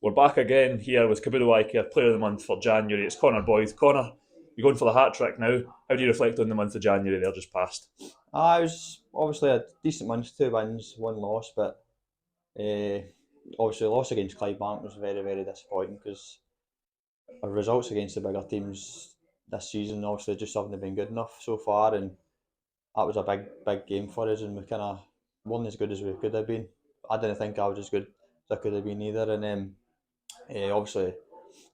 We're back again here with Caboodle Eye Care Player of the Month for January. It's Connor Boyd. Connor, you're going for the hat trick now. How do you reflect on the month of January there just past? It was obviously a decent month, 2 wins, one loss, but uh, obviously the loss against Clydebank was very, very disappointing because our results against the bigger teams this season obviously just haven't been good enough so far, and that was a big, big game for us, and we kind of weren't as good as we could have been. I didn't think I was as good as I could have been either, and obviously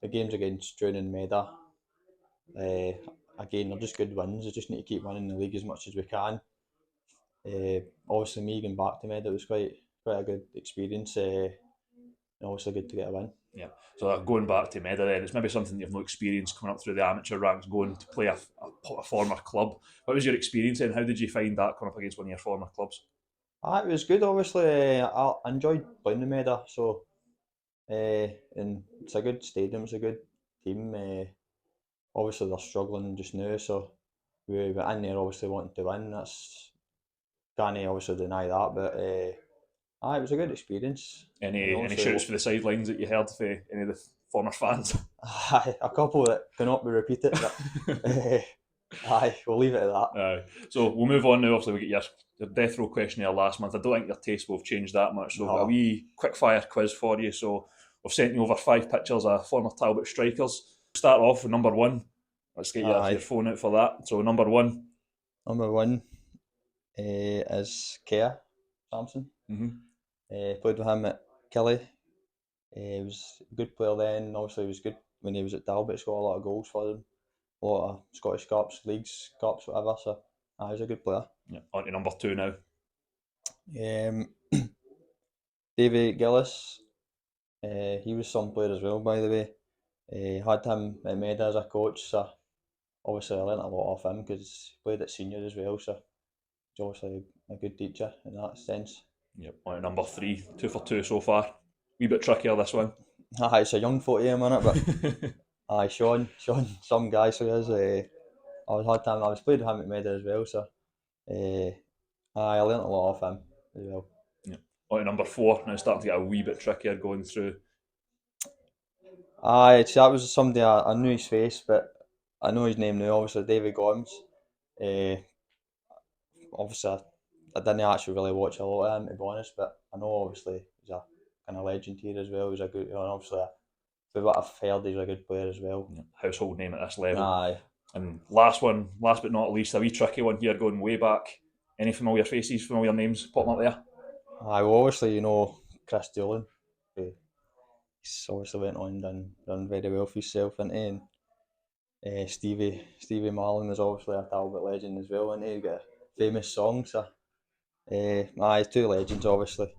the games against Drown and Meda, uh, again, they're just good wins. We just need to keep winning the league as much as we can. Obviously, me going back to Med, it was quite a good experience. And obviously, good to get a win. Yeah. So going back to Meda then, it's maybe something you've no experience coming up through the amateur ranks, going to play a former club. What was your experience and how did you find that coming up against one of your former clubs? It was good. Obviously, I enjoyed playing the Meda. So, and it's a good stadium. It's a good team. Obviously, they're struggling just now. So we went in there obviously wanting to win. That's can't obviously deny that. But it was a good experience. And Any obviously, shouts for the sidelines that you heard for any of the former fans? a couple that cannot be repeated. But we'll leave it at that. So we'll move on now. Obviously, we get your death row questionnaire last month. I don't think your taste will have changed that much. So I've got a No. wee quick fire quiz for you. So we've sent you over 5 pictures of former Talbot strikers. Start off with number one. Let's get your Aye. phone out for that. So number one. Number one is Kea Samson. Mm-hmm. Played with him at Killy. He was a good player then. Obviously, he was good when he was at Talbot. Scored a lot of goals for them. A lot of Scottish Cups, Leagues, Cups, whatever. So, he was a good player. Yeah. On to number two now. Um, Davy Gillis. He was some player as well, by the way. Had him at Meda as a coach. So, obviously, I learnt a lot off him because he played at senior as well. So, he's obviously a good teacher in that sense. Yep. On to number three. 2 for 2 so far. Wee bit trickier this one. It's a young 40 a minute, but Sean, some guy, so he is. I was playing with him at Meda as well, so I learnt a lot off him as well. Yep. On to number four. Now starting to get a wee bit trickier going through. That was somebody I knew his face, but I know his name now. Obviously, David Gomes. Uh, obviously, I didn't actually really watch a lot of him to be honest, but I know obviously he's a kind of legend here as well. He's a good, obviously, for what I've heard, he's a good player as well. Yep. Household name at this level. Aye. And last one, last but not least, a wee tricky one here going way back. Any familiar faces, familiar names popping up there? Well, obviously, Chris Doolan. He's obviously went on and done very well for himself, and Stevie Marlin is obviously a Talbot legend as well, and he got a famous song. So, two legends, obviously.